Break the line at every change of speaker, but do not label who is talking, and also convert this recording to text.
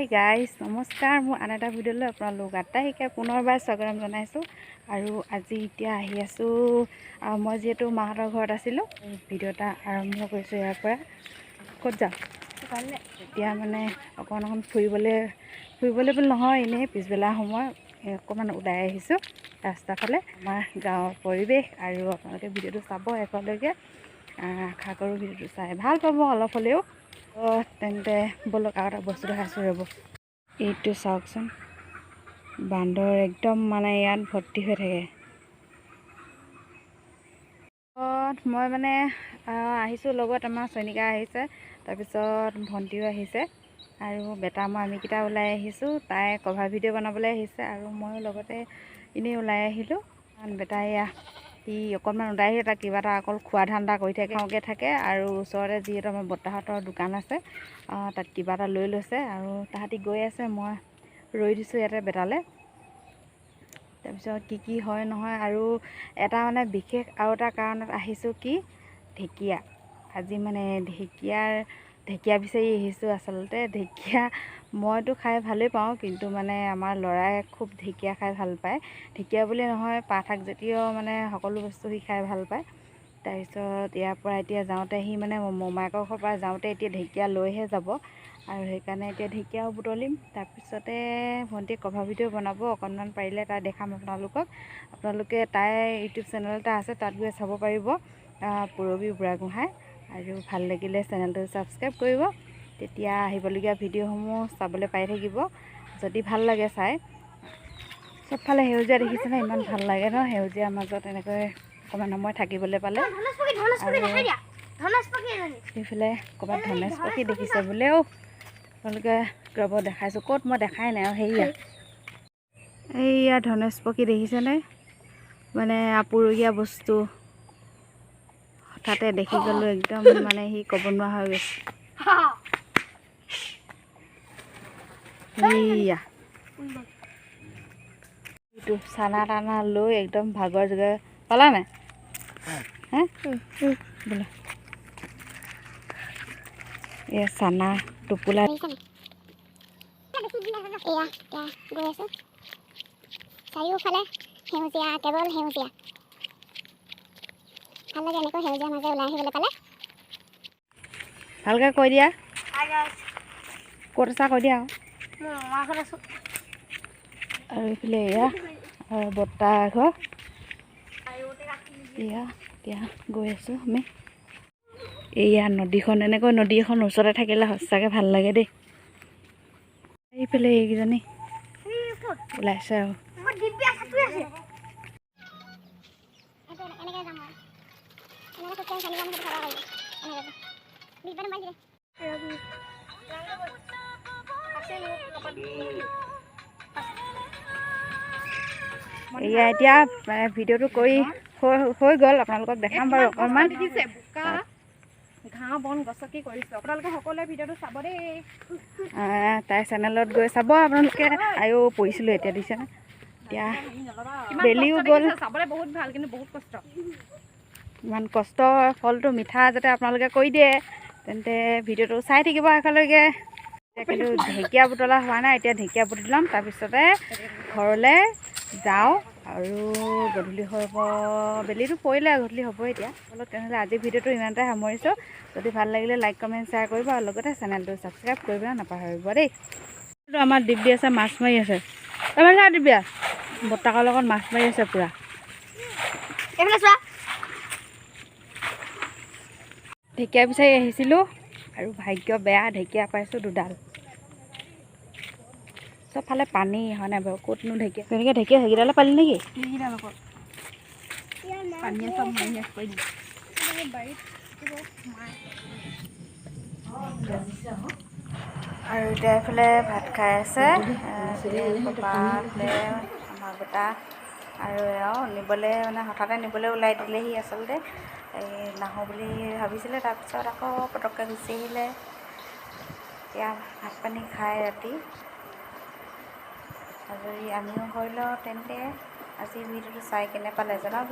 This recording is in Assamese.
হাই গাইজ নমস্কাৰ মোৰ আন এটা ভিডিঅ'লৈ আপোনালোক আটাইকে পুনৰবাৰ স্বাগতম জনাইছোঁ। আৰু আজি এতিয়া আহি আছোঁ মই যিহেতু মাহঁতৰ ঘৰত আছিলোঁ ভিডিঅ' এটা আৰম্ভ কৰিছোঁ ইয়াৰ পৰা। ক'ত যাম এতিয়া মানে অকণ ফুৰিবলৈ বুলি নহয়, এনেই পিছবেলা সময় অকণমান ওলাই আহিছোঁ ৰাস্তাৰ ফালে। আমাৰ গাঁৱৰ পৰিৱেশ আৰু আপোনালোকে ভিডিঅ'টো চাব শেষলৈকে। আশা কৰোঁ ভিডিঅ'টো চাই ভাল পাব অলপ হ'লেও। তেন্তে বলক আৰু এটা বস্তু দেখাইছোঁ ৰ'ব। এইটো চাওকচোন, বান্দৰ একদম মানে ইয়াত ভৰ্তি হৈ থাকে। মই মানে আহিছোঁ, লগত আমাৰ চয়নিকা আহিছে, তাৰপিছত ভণ্টিও আহিছে আৰু বেটা মই আমিকেইটা ওলাই আহিছোঁ। তাই কভাৰ ভিডিঅ' বনাবলৈ আহিছে আৰু ময়ো লগতে এনেই ওলাই আহিলোঁ। বেটা এয়া সি অকণমান ওলাই আহি তাক কিবা এটা অকল খোৱা ধান্দা কৰি থাকে আৰু ওচৰতে যিহেতু আমাৰ বৰ্তাহঁতৰ দোকান আছে তাত কিবা এটা লৈ লৈছে আৰু তাহাঁতি গৈ আছে। মই ৰৈ দিছোঁ ইয়াতে বেটালৈ। তাৰপিছত কি হয় নহয়, আৰু এটা মানে বিশেষ আৰু এটা কাৰণত আহিছোঁ, কি ঢেকীয়া। আজি মানে ঢেকীয়া বিচাৰি আহিছোঁ। আচলতে ঢেকীয়া মইতো খাই ভালেই পাওঁ, কিন্তু মানে আমাৰ ল'ৰাই খুব ঢেকীয়া খাই ভাল পায়। ঢেকীয়া বুলি নহয়, পাত শাক জাতীয় মানে সকলো বস্তু সি খাই ভাল পায়। তাৰপিছত ইয়াৰ পৰা এতিয়া যাওঁতে সি মানে মোমায়েকৰ ঘৰৰ পৰা যাওঁতে এতিয়া ঢেকীয়া লৈহে যাব আৰু সেইকাৰণে এতিয়া ঢেকীয়াও বুটলিম। তাৰপিছতে ভণ্টিয়ে কভাৰ ভিডিঅ' বনাব, অকণমান পাৰিলে তাই দেখাম আপোনালোকে তাই ইউটিউব চেনেল এটা আছে, তাত গৈ চাব পাৰিব, পূৰবী বুঢ়াগোহাঁই। আৰু ভাল লাগিলে চেনেলটো ছাবস্ক্ৰাইব কৰিব, তেতিয়া আহিবলগীয়া ভিডিঅ'সমূহ চাবলৈ পাই থাকিব যদি ভাল লাগে চাই। চবফালে সেউজীয়া দেখিছেনে, ইমান ভাল লাগে ন সেউজীয়াৰ মাজত এনেকৈ অকণমান সময় থাকিবলৈ পালে। সেইফালে ক'ৰবাত ধনেশ পক্ষী দেখিছে বোলেও, আপোনালোকে ৰ'ব দেখাইছোঁ। ক'ত মই দেখাই নাই আৰু এইয়া ধনেশ পক্ষী দেখিছেনে, মানে আপুৰুগীয়া বস্তু হঠাতে দেখি গ'লোঁ, একদম মানে সি ক'ব নোৱাৰা হৈ গৈছে। এইয়া এইটো চানা টানা লৈ একদম ভাগৰ জোগৰ পালা নাই হে বোলে। এয়া চানা টোপোলা
চাৰিওফালে সেউজীয়া, কেৱল সেউজীয়া। ভাল লাগে এনেকৈ সেউজীয়া মাজে ওলাই আহিবলৈ পালে।
ভালকৈ কৈ দিয়া, ক'ত আছা কৈ দিয়া আৰু এইফালে এয়া বৰ্তা ঘৰ। এতিয়া গৈ আছোঁ আমি। এইয়া নদীখন, এনেকৈ নদী এখন ওচৰতে থাকিলে সঁচাকৈ ভাল লাগে দেই। এইফালে এইকেইজনী ওলাইছে আৰু এয়া এতিয়া ভিডিঅ'টো কৰি হৈ গ'ল, আপোনালোকক দেখাম বাৰু অকণমান। ঘাঁহ বন গছকি কৰিছোঁ, আপোনালোকে সকলোৱে ভিডিঅ'টো চাব দেই। তাই চেনেলত গৈ চাব আপোনালোকে। আয়ো পৰিছিলোঁ এতিয়া দিছেনে, এতিয়া বেলিও গ'ল। চাবলৈ বহুত ভাল, কিন্তু বহুত কষ্ট। ইমান কষ্ট ফলটো মিঠা যাতে আপোনালোকে কৰি দিয়ে, তেন্তে ভিডিঅ'টো চাই থাকিব শেষলৈকে। এতিয়া কিন্তু ঢেকীয়া বুটলা হোৱা নাই, এতিয়া ঢেকীয়া বুটলাম, তাৰপিছতে ঘৰলৈ যাওঁ আৰু গধূলি হ'ব। বেলিটো পৰিলে গধূলি হ'ব এতিয়া। অলপ তেনেহ'লে আজি ভিডিঅ'টো ইমানতে সামৰিছোঁ। যদি ভাল লাগিলে লাইক কমেণ্ট শ্বেয়াৰ কৰিব আৰু লগতে চেনেলটো ছাবস্ক্ৰাইব কৰিবলৈ নাপাহৰিব দেই। আমাৰ দিব্যি আছে, মাছ মাৰি আছে। দিব্যা বৰ্তাকৰ লগত মাছ মাৰি আছে পূৰা। ঢেকীয়া বিচাৰি আহিছিলোঁ আৰু ভাগ্য বেয়া, ঢেকীয়া পাইছোঁ দুডাল। চবফালে পানী হয় নাই বাৰু, ক'তনো ঢেকীয়া তেনেকৈ ঢেকীয়া সেইকেইডালে পালি নেকি? পানীয়ে চব মাৰি শেষ কৰি দিলে। আৰু এতিয়া এইফালে ভাত খাই আছে আমাৰ গোটা আৰু এওঁ নিবলৈ মানে হঠাতে নিবলৈ ওলাই দিলেহি। আচলতে এই নাহোঁ বুলি ভাবিছিলে, তাৰপিছত আকৌ পটককৈ গুচি আহিলে। এতিয়া ভাত পানী খাই ৰাতি আজৰি আমিও হৈ লওঁ। তেন্তে আজি ভিডিঅ'টো চাই কেনে পালে জনাব।